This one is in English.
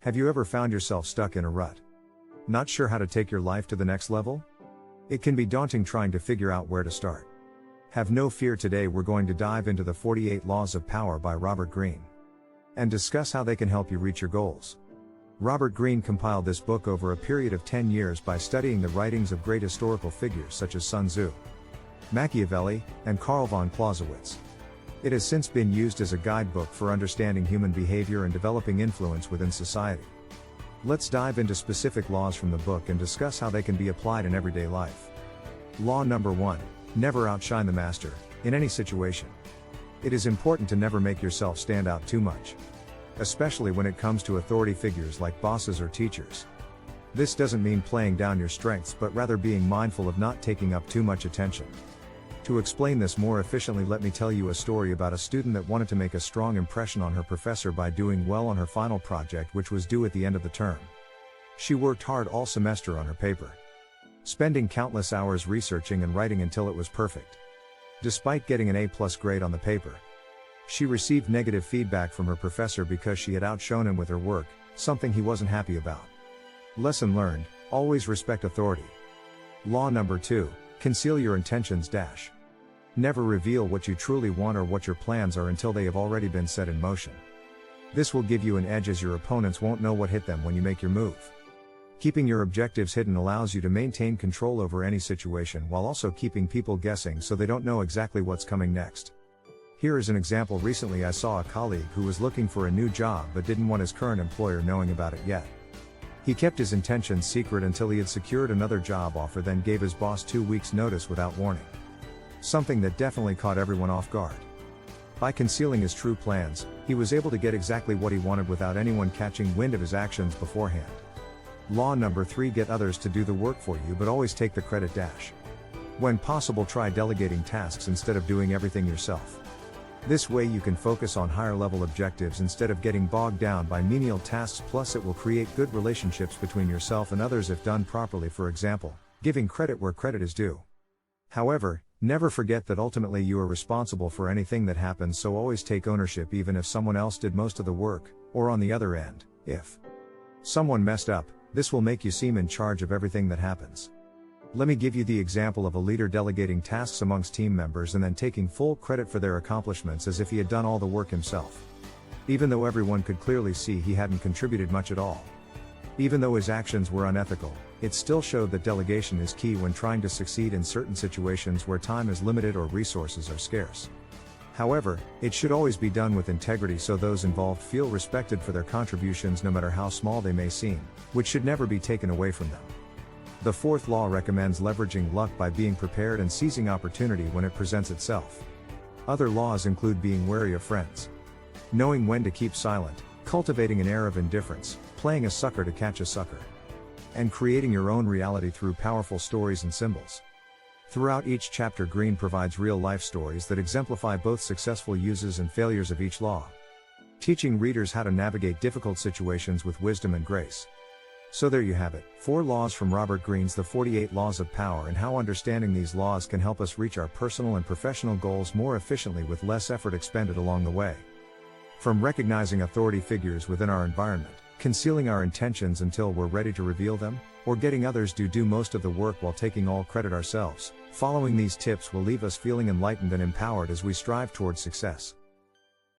Have you ever found yourself stuck in a rut? Not sure how to take your life to the next level? It can be daunting trying to figure out where to start. Have no fear, today we're going to dive into the 48 Laws of Power by Robert Greene and discuss how they can help you reach your goals. Robert Greene compiled this book over a period of 10 years by studying the writings of great historical figures such as Sun Tzu, Machiavelli, and Karl von Clausewitz. It has since been used as a guidebook for understanding human behavior and developing influence within society. Let's dive into specific laws from the book and discuss how they can be applied in everyday life. Law number 1. Never outshine the master, in any situation. It is important to never make yourself stand out too much, especially when it comes to authority figures like bosses or teachers. This doesn't mean playing down your strengths, but rather being mindful of not taking up too much attention. To explain this more efficiently, let me tell you a story about a student that wanted to make a strong impression on her professor by doing well on her final project, which was due at the end of the term. She worked hard all semester on her paper, spending countless hours researching and writing until it was perfect. Despite getting an A+ grade on the paper, she received negative feedback from her professor because she had outshone him with her work, something he wasn't happy about. Lesson learned: always respect authority. Law number 2. Conceal your intentions. Never reveal what you truly want or what your plans are until they have already been set in motion. This will give you an edge, as your opponents won't know what hit them when you make your move. Keeping your objectives hidden allows you to maintain control over any situation while also keeping people guessing so they don't know exactly what's coming next. Here is an example. Recently I saw a colleague who was looking for a new job but didn't want his current employer knowing about it yet. He kept his intentions secret until he had secured another job offer, then gave his boss 2 weeks' notice without warning. Something that definitely caught everyone off guard. By concealing his true plans, he was able to get exactly what he wanted without anyone catching wind of his actions beforehand. Law number 3. Get others to do the work for you, but always take the credit. When possible, try delegating tasks instead of doing everything yourself. This way you can focus on higher level objectives instead of getting bogged down by menial tasks, plus it will create good relationships between yourself and others if done properly. For example, giving credit where credit is due. However, never forget that ultimately you are responsible for anything that happens, so always take ownership even if someone else did most of the work, or on the other end, if someone messed up, this will make you seem in charge of everything that happens. Let me give you the example of a leader delegating tasks amongst team members and then taking full credit for their accomplishments as if he had done all the work himself, even though everyone could clearly see he hadn't contributed much at all. Even though his actions were unethical, it still showed that delegation is key when trying to succeed in certain situations where time is limited or resources are scarce. However, it should always be done with integrity so those involved feel respected for their contributions, no matter how small they may seem, which should never be taken away from them. The 4th law recommends leveraging luck by being prepared and seizing opportunity when it presents itself. Other laws include being wary of friends, knowing when to keep silent, cultivating an air of indifference, playing a sucker to catch a sucker, and creating your own reality through powerful stories and symbols. Throughout each chapter, Greene provides real-life stories that exemplify both successful uses and failures of each law, teaching readers how to navigate difficult situations with wisdom and grace. So there you have it, 4 laws from Robert Greene's The 48 Laws of Power, and how understanding these laws can help us reach our personal and professional goals more efficiently with less effort expended along the way. From recognizing authority figures within our environment, concealing our intentions until we're ready to reveal them, or getting others to do most of the work while taking all credit ourselves, following these tips will leave us feeling enlightened and empowered as we strive towards success.